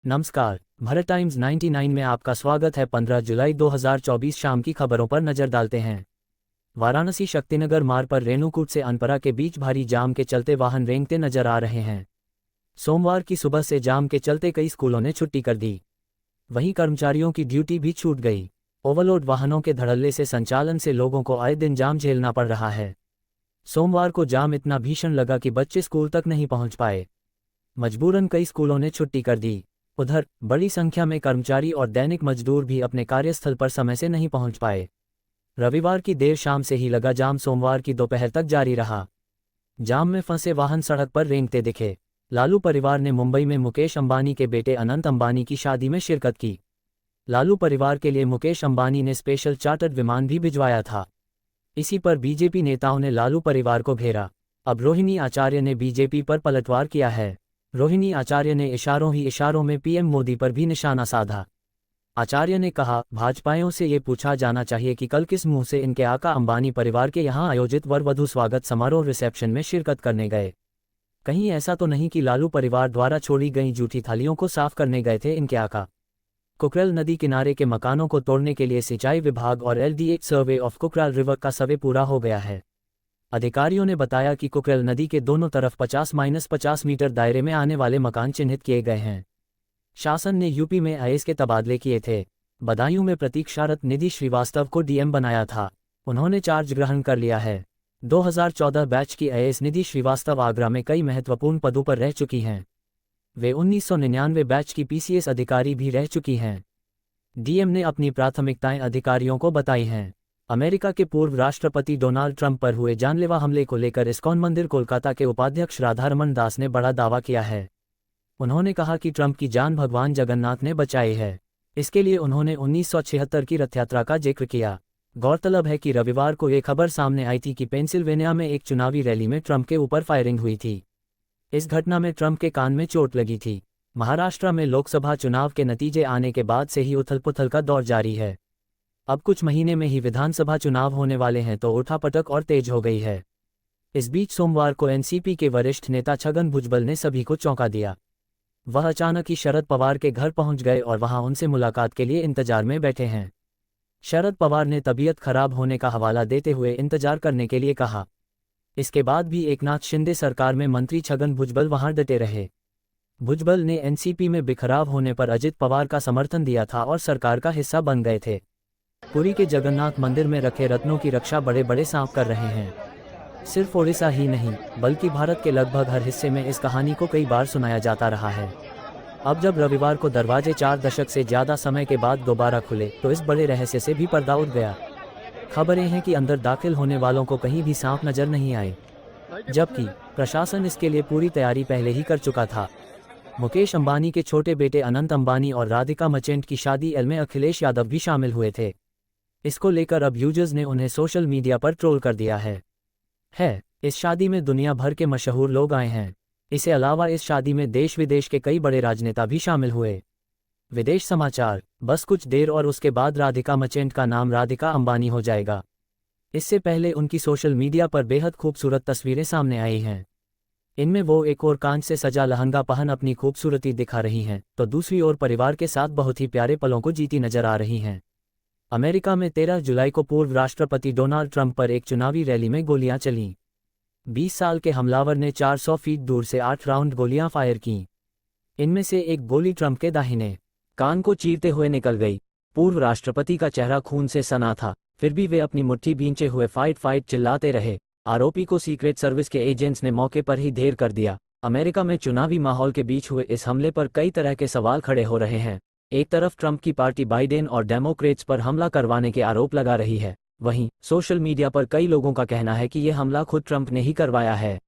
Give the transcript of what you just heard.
नमस्कार, भारत टाइम्स 99 में आपका स्वागत है। 15 जुलाई 2024 शाम की खबरों पर नजर डालते हैं। वाराणसी शक्तिनगर मार्ग पर रेणुकूट से अनपरा के बीच भारी जाम के चलते वाहन रेंगते नजर आ रहे हैं। सोमवार की सुबह से जाम के चलते कई स्कूलों ने छुट्टी कर दी। वहीं कर्मचारियों की ड्यूटी भी छूट गई। ओवरलोड वाहनों के धड़ल्ले से संचालन से लोगों को आए दिन जाम झेलना पड़ रहा है। सोमवार को जाम इतना भीषण लगा कि बच्चे स्कूल तक नहीं पहुंच पाए। मजबूरन कई स्कूलों ने छुट्टी कर दी। उधर बड़ी संख्या में कर्मचारी और दैनिक मजदूर भी अपने कार्यस्थल पर समय से नहीं पहुंच पाए। रविवार की देर शाम से ही लगा जाम सोमवार की दोपहर तक जारी रहा। जाम में फंसे वाहन सड़क पर रेंगते दिखे। लालू परिवार ने मुंबई में मुकेश अंबानी के बेटे अनंत अंबानी की शादी में शिरकत की। लालू परिवार के लिए मुकेश अंबानी ने स्पेशल चार्टर्ड विमान भी भिजवाया था। इसी पर बीजेपी नेताओं ने लालू परिवार को घेरा। अब रोहिणी आचार्य ने बीजेपी पर पलटवार किया है। रोहिणी आचार्य ने इशारों ही इशारों में पीएम मोदी पर भी निशाना साधा। आचार्य ने कहा, भाजपाइयों से ये पूछा जाना चाहिए कि कल किस मुंह से इनके आका अंबानी परिवार के यहां आयोजित वर वधू स्वागत समारोह रिसेप्शन में शिरकत करने गए। कहीं ऐसा तो नहीं कि लालू परिवार द्वारा छोड़ी गई जूठी थालियों को साफ करने गए थे इनके आका। कुकरेल नदी किनारे के मकानों को तोड़ने के लिए सिंचाई विभाग और LDH सर्वे ऑफ कुकराल रिवर का सर्वे पूरा हो गया है। अधिकारियों ने बताया कि कुकरेल नदी के दोनों तरफ 50-50 मीटर दायरे में आने वाले मकान चिन्हित किए गए हैं। शासन ने यूपी में IAS के तबादले किए थे। बदायूं में प्रतीक्षारत निधि श्रीवास्तव को DM बनाया था। उन्होंने चार्ज ग्रहण कर लिया है। 2014 बैच की IAS निधि श्रीवास्तव आगरा में कई महत्वपूर्ण पदों पर रह चुकी हैं। वे 1999 बैच की PCS अधिकारी भी रह चुकी हैं। DM ने अपनी प्राथमिकताएं अधिकारियों को बताई हैं। अमेरिका के पूर्व राष्ट्रपति डोनाल्ड ट्रंप पर हुए जानलेवा हमले को लेकर इस्कॉन मंदिर कोलकाता के उपाध्यक्ष राधारमण दास ने बड़ा दावा किया है। उन्होंने कहा कि ट्रंप की जान भगवान जगन्नाथ ने बचाई है। इसके लिए उन्होंने 1976 की रथ यात्रा का जिक्र किया। गौरतलब है कि रविवार को ये खबर सामने आई थी कि पेंसिल्वेनिया में एक चुनावी रैली में ट्रंप के ऊपर फायरिंग हुई थी। इस घटना में ट्रंप के कान में चोट लगी थी। महाराष्ट्र में लोकसभा चुनाव के नतीजे आने के बाद से ही उथल पुथल का दौर जारी है। अब कुछ महीने में ही विधानसभा चुनाव होने वाले हैं तो उठापटक और तेज हो गई है। इस बीच सोमवार को एनसीपी के वरिष्ठ नेता छगन भुजबल ने सभी को चौंका दिया। वह अचानक ही शरद पवार के घर पहुंच गए और वहां उनसे मुलाकात के लिए इंतजार में बैठे हैं। शरद पवार ने तबीयत खराब होने का हवाला देते हुए इंतजार करने के लिए कहा। इसके बाद भी एकनाथ शिंदे सरकार में मंत्री छगन भुजबल वहां डटे रहे। भुजबल ने एनसीपी में बिखराव होने पर अजित पवार का समर्थन दिया था और सरकार का हिस्सा बन गए थे। पुरी के जगन्नाथ मंदिर में रखे रत्नों की रक्षा बड़े बड़े सांप कर रहे हैं। सिर्फ ओडिशा ही नहीं बल्कि भारत के लगभग हर हिस्से में इस कहानी को कई बार सुनाया जाता रहा है। अब जब रविवार को दरवाजे 4 दशक से ज़्यादा समय के बाद दोबारा खुले तो इस बड़े रहस्य से भी पर्दा उठ गया। खबरें हैं कि अंदर दाखिल होने वालों को कहीं भी सांप नजर नहीं आए, जबकि प्रशासन इसके लिए पूरी तैयारी पहले ही कर चुका था। मुकेश अंबानी के छोटे बेटे अनंत अंबानी और राधिका मर्चेंट की शादी में अखिलेश यादव भी शामिल हुए थे। इसको लेकर अब यूजर्स ने उन्हें सोशल मीडिया पर ट्रोल कर दिया है। इस शादी में दुनिया भर के मशहूर लोग आए हैं। इसके अलावा इस शादी में देश विदेश के कई बड़े राजनेता भी शामिल हुए। विदेश समाचार, बस कुछ देर और उसके बाद राधिका मर्चेंट का नाम राधिका अंबानी हो जाएगा। इससे पहले उनकी सोशल मीडिया पर बेहद खूबसूरत तस्वीरें सामने आई हैं। इनमें वो एक ओर कांच से सजा लहंगा पहन अपनी खूबसूरती दिखा रही हैं तो दूसरी ओर परिवार के साथ बहुत ही प्यारे पलों को जीती नजर आ रही हैं। अमेरिका में 13 जुलाई को पूर्व राष्ट्रपति डोनाल्ड ट्रंप पर एक चुनावी रैली में गोलियां चलीं। 20 साल के हमलावर ने 400 फीट दूर से 8 राउंड गोलियां फायर कीं। इनमें से एक गोली ट्रंप के दाहिने कान को चीरते हुए निकल गई। पूर्व राष्ट्रपति का चेहरा खून से सना था, फिर भी वे अपनी मुट्ठी भींचे हुए फाइट चिल्लाते रहे। आरोपी को सीक्रेट सर्विस के एजेंट्स ने मौके पर ही ढेर कर दिया। अमेरिका में चुनावी माहौल के बीच हुए इस हमले पर कई तरह के सवाल खड़े हो रहे हैं। एक तरफ ट्रंप की पार्टी बाइडेन और डेमोक्रेट्स पर हमला करवाने के आरोप लगा रही है, वहीं सोशल मीडिया पर कई लोगों का कहना है कि यह हमला खुद ट्रंप ने ही करवाया है।